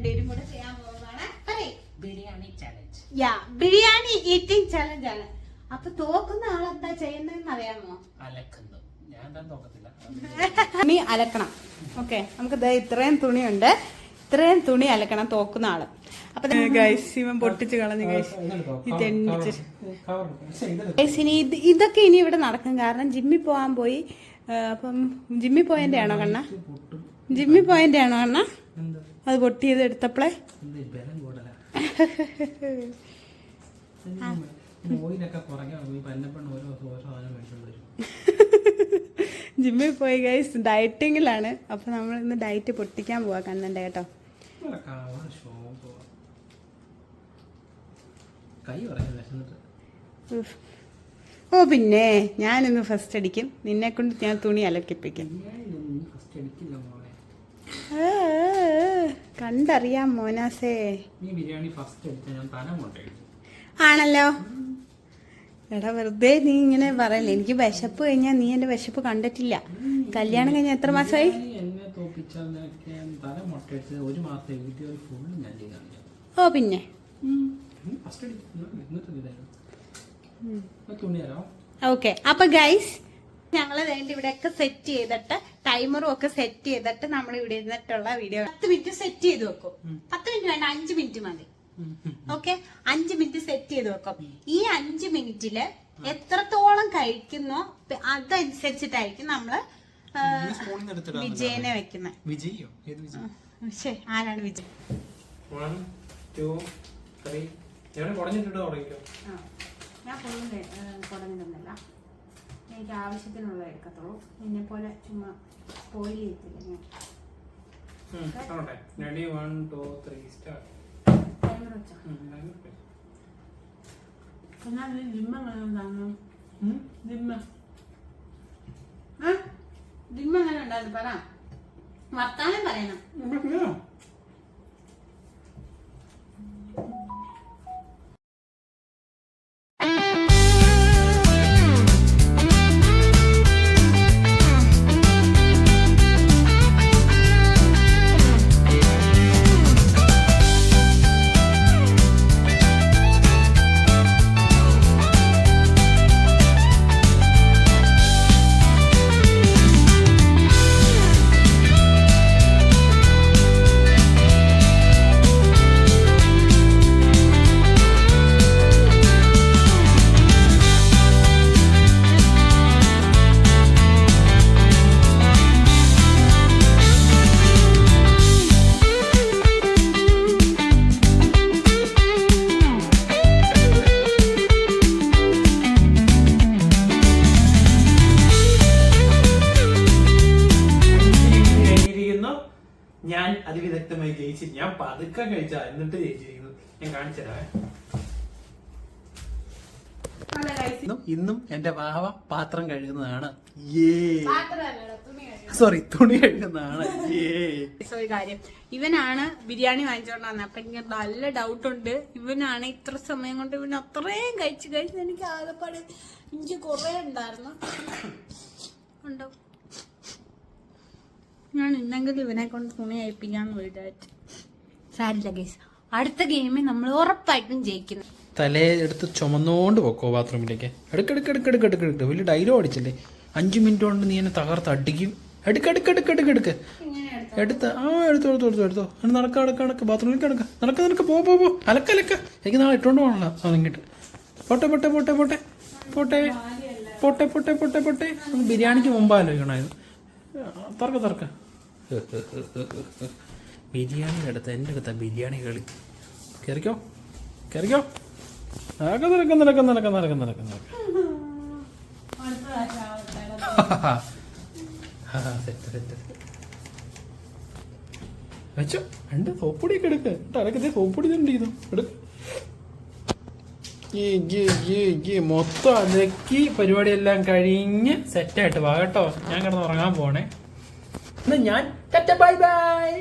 രണ്ടുപേരും കൂടെ ചെയ്യാൻ പോകുന്നതാണ് biryani challenge. Biryani eating challenge ആണ്. അപ്പൊ തോക്കുന്ന ആളെന്താ ചെയ്യുന്നതെന്ന് അറിയാമോ? അലക്കുന്നു. ഞാൻ എന്താ നോക്കത്തില്ല. തുണി അലക്കണം. ഓക്കെ, നമുക്ക് ഇത്രയും തുണിയുണ്ട്, ഇത്രയും തുണി അലക്കണം തോക്കുന്ന ആള്. അപ്പൊ ഇവൻ പൊട്ടിച്ച് കളഞ്ഞു ഇനി ഇതൊക്കെ ഇനി ഇവിടെ നടക്കും. കാരണം ജിമ്മിൽ പോകാൻ പോയി. അപ്പം ജിമ്മിൽ പോയതിന്റെ ആണോ കണ്ണ? ജിമ്മിൽ പോയതിന്റെ ആണോ കണ്ണ? അത് പൊട്ടിയത് എടുത്തപ്പോളേ ജിമ്മിൽ പോയി ഗൈസ് ഡയറ്റിങ്ങിലാണ്. അപ്പൊ നമ്മൾ ഇന്ന് ഡയറ്റ് പൊട്ടിക്കാൻ പോവാ കണ്ണന്റെ കേട്ടോ. ഓ പിന്നെ ഞാനിന്ന് ഫസ്റ്റ് അടിക്കും. നിന്നെ കൊണ്ട് ഞാൻ തുണി അലക്കിപ്പിക്കും. കണ്ടറിയാം മോനാസേ. ആണല്ലോ. എടാ വെറുതെ നീ ഇങ്ങനെ പറയല്ലേ. എനിക്ക് വിശപ്പ് കഴിഞ്ഞാൽ നീ എന്റെ വിശപ്പ് കണ്ടിട്ടില്ല. കല്യാണം കഴിഞ്ഞാൽ എത്ര മാസമായി? ഓ പിന്നെ ഓക്കെ. അപ്പൊ ഗൈസ് ഞങ്ങള് വേണ്ടി ഇവിടെയൊക്കെ സെറ്റ് ചെയ്തിട്ട് ടൈമറും ഒക്കെ സെറ്റ് ചെയ്തിട്ട് നമ്മൾ ഇവിടെ ഇരുന്നിട്ടുള്ള വീഡിയോ 10 മിനിറ്റ് സെറ്റ് ചെയ്ത് വെക്കും. 10 മിനിറ്റ് വേണ്ട, 5 മിനിറ്റ് മതി. ഓക്കെ, 5 മിനിറ്റ് സെറ്റ് ചെയ്ത് വെക്കും. ഈ 5 മിനിറ്റില് എത്രത്തോളം കഴിക്കുന്നോ അതനുസരിച്ചിട്ടായിരിക്കും നമ്മള് വിജയനെ വെക്കുന്നത്. ആരാണ് വിജയ്? ഞാൻ ഫുള്ളും കുടഞ്ഞിടുന്നില്ല. എനിക്ക് ആവശ്യത്തിനുള്ള എടുക്കത്തുള്ളൂ. എന്നെ പോലെ ചുമ്മാ സ്പോയിൽ ചെയ്തില്ല ഞാൻ. ജിമ്മ എങ്ങനെ ഉണ്ടായിരുന്നു പറ. വർത്താനം പറയണം. ഞാൻ അതിവിദഗ്ധമായി ജയിച്ചു. ഞാൻ പതുക്കെ കഴിച്ചാ എന്നിട്ട് ജയിച്ചിരിക്കുന്നു. ഞാൻ കാണിച്ചുതരാവേ. ഇന്നും എന്റെ വാവ പാത്രം കഴുകുന്നതാണ്. സോറി, തുണി കഴുകുന്നതാണ്. കാര്യം ഇവനാണ് ബിരിയാണി വാങ്ങിച്ചോണ്ട് വന്നത്. അപ്പൊ എനിക്ക് നല്ല ഡൗട്ട് ഉണ്ട്. ഇവനാണ് ഇത്ര സമയം കൊണ്ട് ഇവന് അത്രയും കഴിച്ച് എനിക്ക് ആകെപ്പാട് എനിക്ക് കുറെ ഉണ്ടായിരുന്നു. ഉണ്ടോ? ഞാൻ ഇന്നെങ്കിലും ഇവനെ കൊണ്ട് തുണി അയപ്പിക്കാന്ന് വിചാരിച്ചു. സാരില്ല ഗൈസ്, അടുത്ത ഗെയിമിൽ നമ്മൾ ഉറപ്പായിട്ടും ജയിക്കുന്നു. തലേ എടുത്ത് ചുമന്നോണ്ട് പോക്കോ ബാത്റൂമിലേക്ക്. എടുക്കെടുക്കെടുക്കെടുക്കെടുക്കെടുക്കെടുക്ക്. വലിയ ഡയലോഗ് അടിച്ചില്ലേ. 5 മിനിറ്റ് കൊണ്ട് നീ എന്നെ തകർത്ത് അടിക്കും. എടുക്കെടുക്കെടുക്കെടുക്കെടുക്ക് എടുത്ത് എടുത്തോ. നടക്ക ബാത്റൂമിലേക്ക് നടക്ക പോ അലക്ക. എനിക്ക് നാളെ ഇട്ടോണ്ട് പോകണല്ലോ ഇങ്ങോട്ട്. പോട്ടെ. ബിരിയാണിക്ക് മുമ്പ് ആലോചിക്കണമായിരുന്നു. തറക്ക ബിരിയാണിയുടെ അടുത്ത് എൻ്റെ അടുത്ത ബിരിയാണി കളി. കയറിക്കോ. നടക്ക. വെച്ചോ. രണ്ട് സോപ്പൊടിയൊക്കെ എടുക്ക്. അടക്കത്തെ സോപ്പൊടി തണ്ടിരുന്നു എടുക്ക. മൊത്തം അലക്കി പരിപാടിയെല്ലാം കഴിഞ്ഞ് സെറ്റായിട്ട് വാ കേട്ടോ. ഞാൻ കിടന്ന് ഉറങ്ങാൻ പോണേ. എന്നാ ഞാൻ ബൈ.